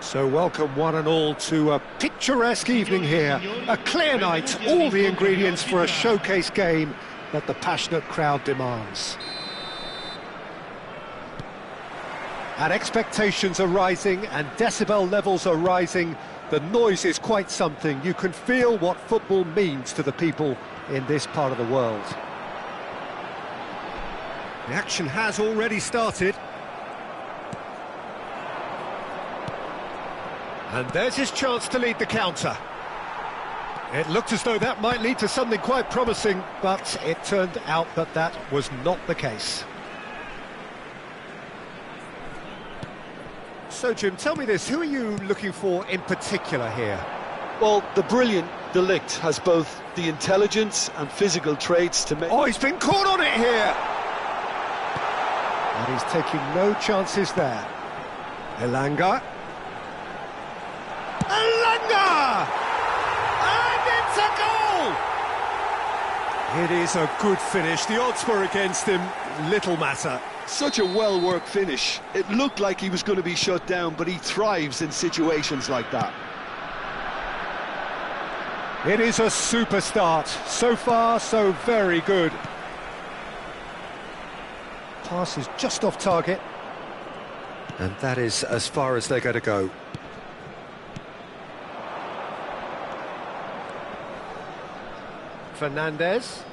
So welcome one and all to a picturesque evening here. A clear night, all the ingredients for a showcase game that the passionate crowd demands. And expectations are rising and decibel levels are rising. The noise is quite something. You can feel what football means to the people in this part of the world. The action has already started. And there's his chance to lead the counter. It looked as though that might lead to something quite promising, but it turned out that that was not the case. So, Jim, tell me this, who are you looking for in particular here? Well, the brilliant De Ligt has both the intelligence and physical traits to make... Oh, he's been caught on it here! And he's taking no chances there. Elanga. Elanga! And it's a goal! It is a good finish. The odds were against him. Little matter. Such a well-worked finish. It looked like he was going to be shut down, but he thrives in situations like that. It is a super start. So far, so very good. Pass is just off target. And that is as far as they're going to go. Fernandez.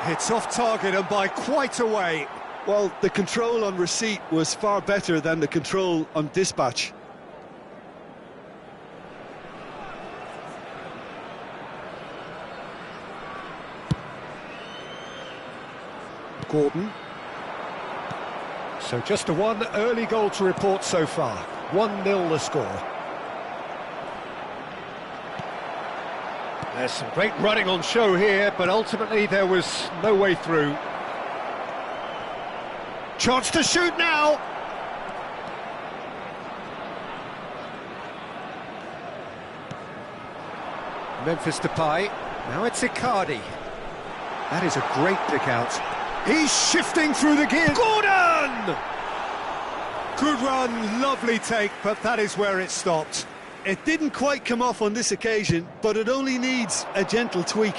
It's off target and by quite a way. Well, the control on receipt was far better than the control on dispatch. Gordon. So just a one early goal to report so far. 1-0 the score. There's some great running on show here, but ultimately there was no way through. Chance to shoot now! Memphis Depay. Now it's Icardi. That is a great pick out. He's shifting through the gears. Gordon! Good run, lovely take, but that is where it stopped. It didn't quite come off on this occasion, but it only needs a gentle tweak.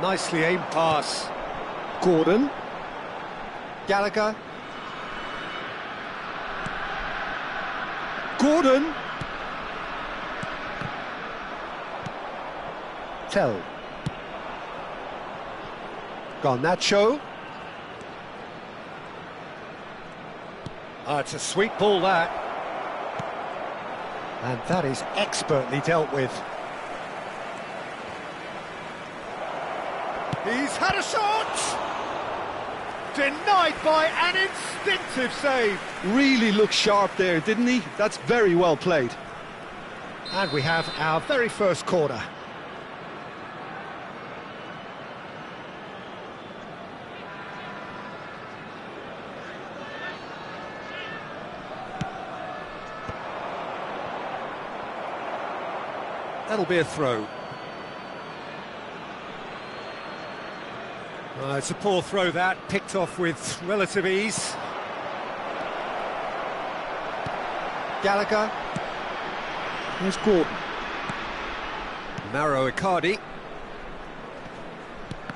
Nicely aimed pass. Gordon. Gallagher. Gordon. Tell. Garnacho. It's a sweet ball, that. And that is expertly dealt with. He's had a shot! Denied by an instinctive save. Really looked sharp there, didn't he? That's very well played. And we have our very first corner. That'll be a throw. It's a poor throw that, picked off with relative ease. Gallagher. Here's Gordon. Mauro Icardi.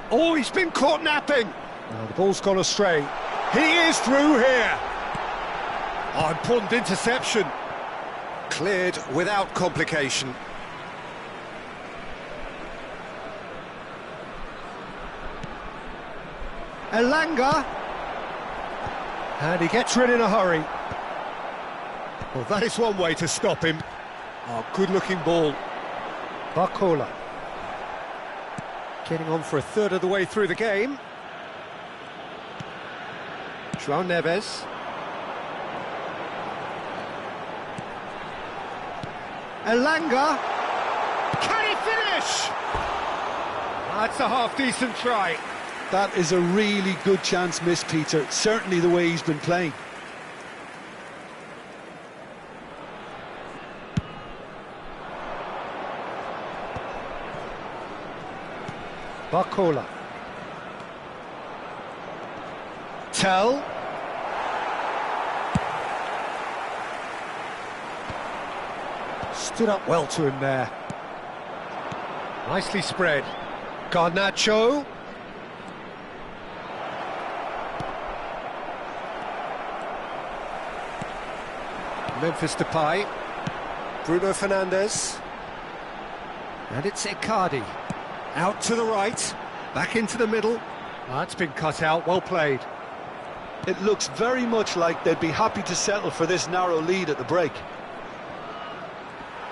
Oh, he's been caught napping. Oh, the ball's gone astray. He is through here. Oh, important interception. Cleared without complication. Elanga, and he gets rid in a hurry. Well, that is one way to stop him. Oh, good-looking ball. Barcola. Getting on for a third of the way through the game. João Neves. Elanga. Can he finish? That's a half-decent try. That is a really good chance missed, Peter. Certainly the way he's been playing. Barcola. Vital. Stood up well to him there. Nicely spread. Garnacho. Memphis Depay. Bruno Fernandes. And it's Icardi. Out to the right. Back into the middle. That's been cut out. Well played. It looks very much like they'd be happy to settle for this narrow lead at the break.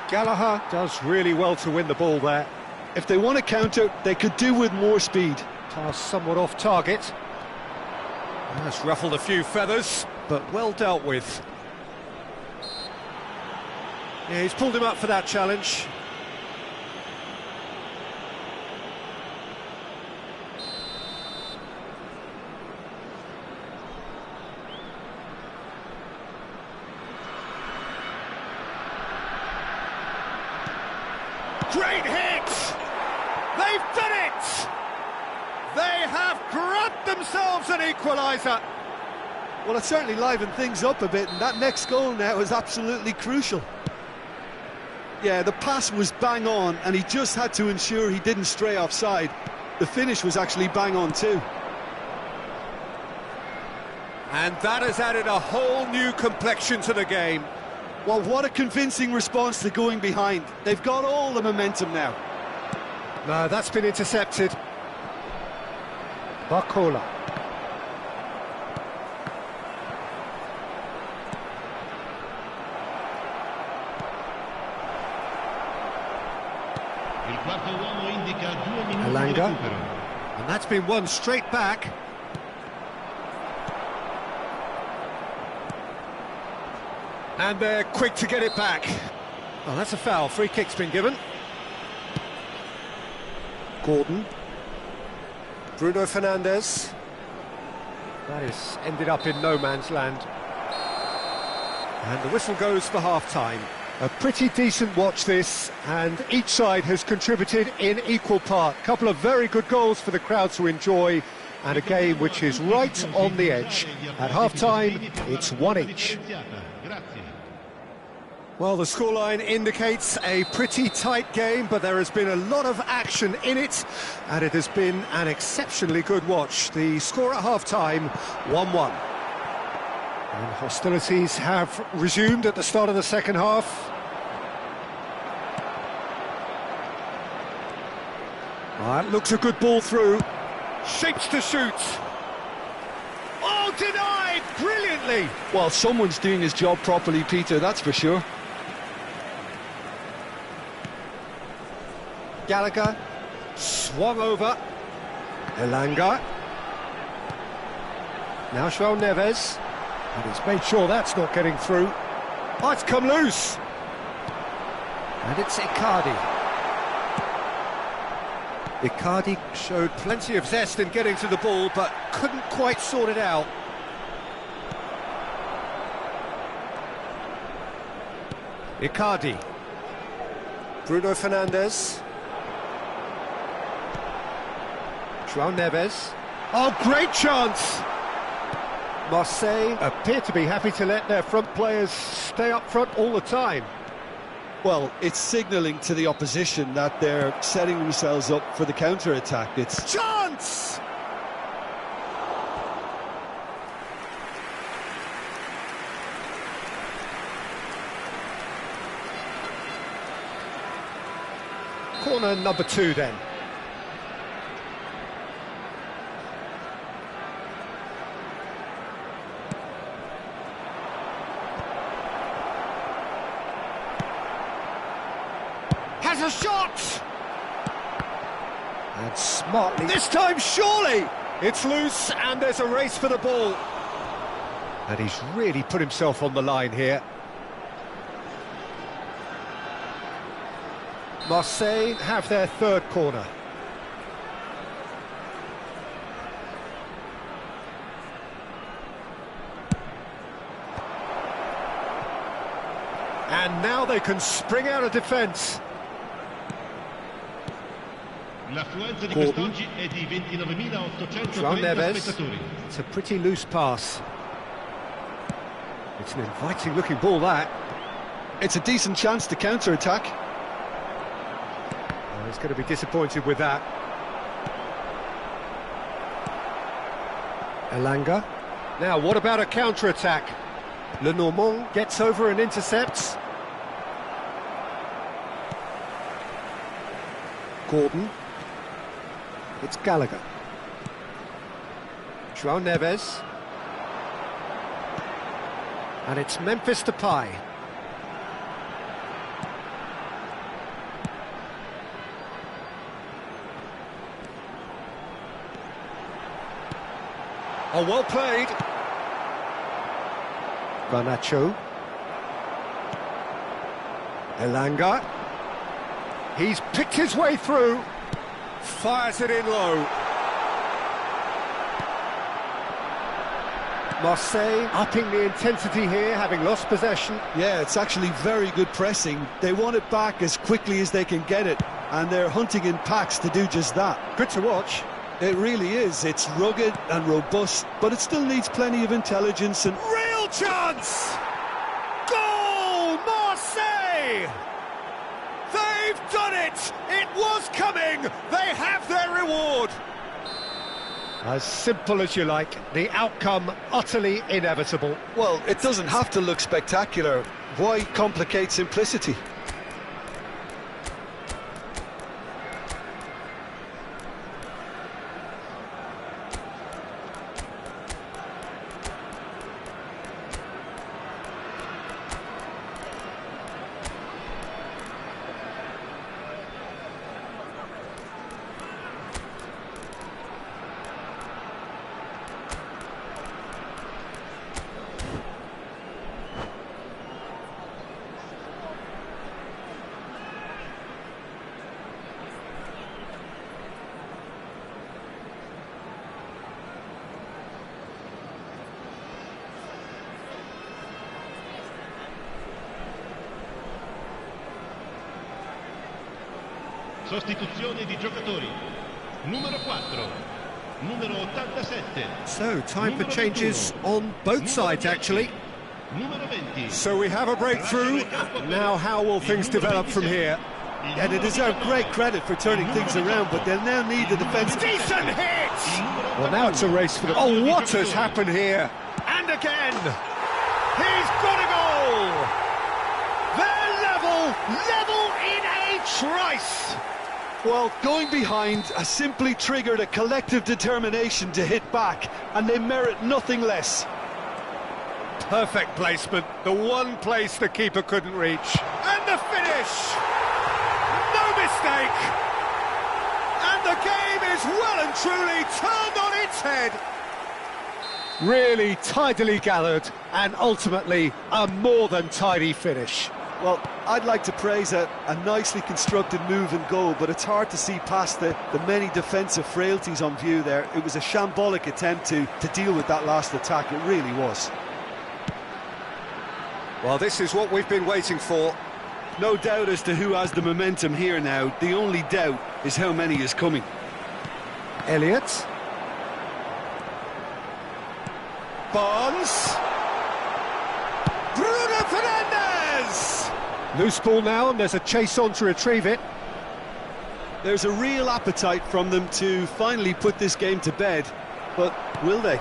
Gallagher does really well to win the ball there. If they want to counter, they could do with more speed. Pass somewhat off target. That's ruffled a few feathers, but well dealt with. Yeah, he's pulled him up for that challenge. Great hit! They've done it! They have grabbed themselves an equaliser. Well, it certainly livened things up a bit, and that next goal now is absolutely crucial. Yeah, the pass was bang on, and he just had to ensure he didn't stray offside. The finish was actually bang on too. And that has added a whole new complexion to the game. Well, what a convincing response to going behind. They've got all the momentum now. No, that's been intercepted. Barcola. Alanga. And that's been won straight back. And they're quick to get it back. Oh, that's a foul. Free kick's been given. Gordon. Bruno Fernandes. That is ended up in no man's land. And the whistle goes for half-time. A pretty decent watch this, and each side has contributed in equal part. A couple of very good goals for the crowd to enjoy, and a game which is right on the edge. At half-time, it's one each. Well, the scoreline indicates a pretty tight game, but there has been a lot of action in it, and it has been an exceptionally good watch. The score at half-time, 1-1. And hostilities have resumed at the start of the second half. That looks a good ball through. Shapes to shoot. Oh, denied brilliantly. Well, someone's doing his job properly, Peter, that's for sure. Gallagher swung over. Elanga. Now João Neves. And he's made sure that's not getting through. Oh, it's come loose. And it's Icardi. Icardi showed plenty of zest in getting to the ball, but couldn't quite sort it out. Icardi. Bruno Fernandes. João Neves. Oh, great chance! Marseille appear to be happy to let their front players stay up front all the time. Well, it's signalling to the opposition that they're setting themselves up for the counter-attack. It's chance! Corner number 2 then. Has a shot! And smartly, this time surely! It's loose and there's a race for the ball. And he's really put himself on the line here. Marseille have their third corner. And now they can spring out of defence. L'affluenza di Gordon. quest'oggi è di 29.830 Neves. spettatori. It's a pretty loose pass. It's an inviting looking ball, that. It's a decent chance to counter-attack. Oh, he's going to be disappointed with that. Elanga. Now, what about a counter-attack? Lenormand gets over and intercepts. Gordon. It's Gallagher. João Neves. And it's Memphis Depay. Oh, well played. Garnacho. Elanga. He's picked his way through. Fires it in low. Marseille upping the intensity here, having lost possession. Yeah, it's actually very good pressing. They want it back as quickly as they can get it, and they're hunting in packs to do just that. Good to watch. It really is. It's rugged and robust, but it still needs plenty of intelligence and... Real chance! Goal! Marseille! They've done it! It was coming! They have their reward! As simple as you like, the outcome utterly inevitable. Well, it doesn't have to look spectacular. Why complicate simplicity? Sostituzione di giocatori. Numero 4, numero 87. So, time for changes on both sides, actually. Numero 20. So we have a breakthrough. Now, how will things develop from here? Yeah, they deserve great credit for turning things around, but they'll now need the defence. Decent hit! Well, now it's a race for the... Oh, what has happened here? And again! He's got a goal! They're level in a trice! Well, going behind has simply triggered a collective determination to hit back, and they merit nothing less. Perfect placement, the one place the keeper couldn't reach. And the finish! No mistake! And the game is well and truly turned on its head. Really tidily gathered, and ultimately a more than tidy finish. Well, I'd like to praise a nicely constructed move and goal, but it's hard to see past the many defensive frailties on view there. It was a shambolic attempt to deal with that last attack, it really was. Well, this is what we've been waiting for. No doubt as to who has the momentum here now. The only doubt is how many is coming. Elliott. Barnes. Bruno Fernandes! Loose ball now, and there's a chase on to retrieve it. There's a real appetite from them to finally put this game to bed, but will they?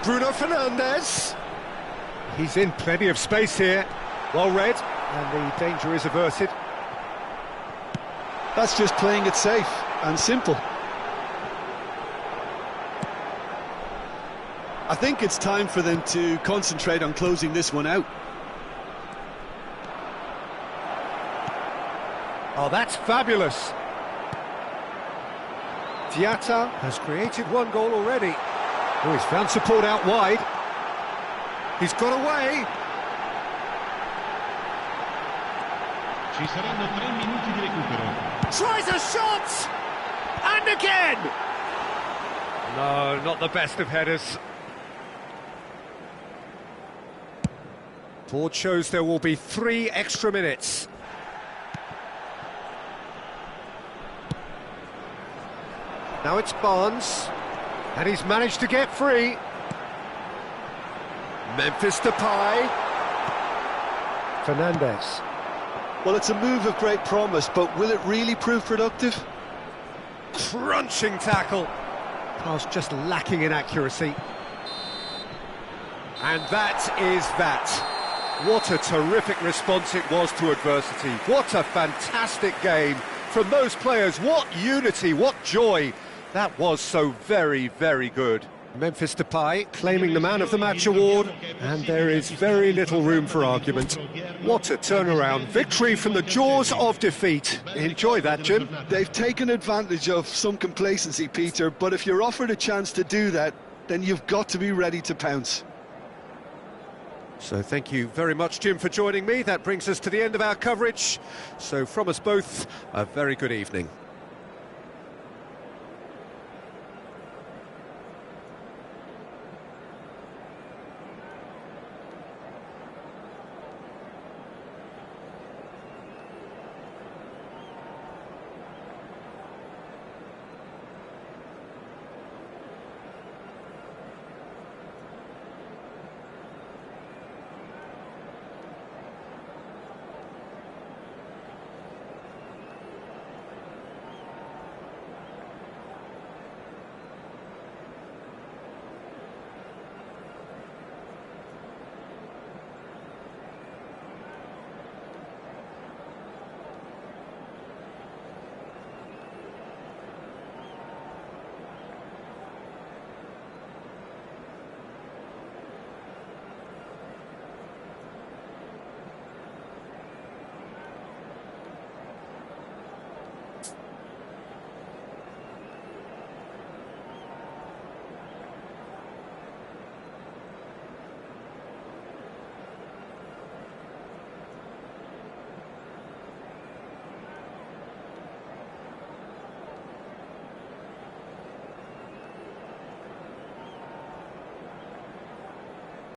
Bruno Fernandes. He's in plenty of space here. Well read, and the danger is averted. That's just playing it safe and simple. I think it's time for them to concentrate on closing this one out. Oh, that's fabulous. Diatta has created one goal already. Oh, he's found support out wide. He's got away. Ci saranno 3 minuti di recupero. Tries a shot! And again! No, not the best of headers. Board shows there will be 3 extra minutes. Now it's Barnes, and he's managed to get free. Memphis Depay. Fernandez. Well, it's a move of great promise, but will it really prove productive? Crunching tackle. Pass just lacking in accuracy. And that is that. What a terrific response it was to adversity. What a fantastic game from those players. What unity, what joy. That was so very, very good. Memphis Depay claiming the Man of the Match award, and there is very little room for argument. What a turnaround. Victory from the jaws of defeat. Enjoy that, Jim. They've taken advantage of some complacency, Peter, but if you're offered a chance to do that, then you've got to be ready to pounce. So thank you very much, Jim, for joining me. That brings us to the end of our coverage. So from us both, a very good evening.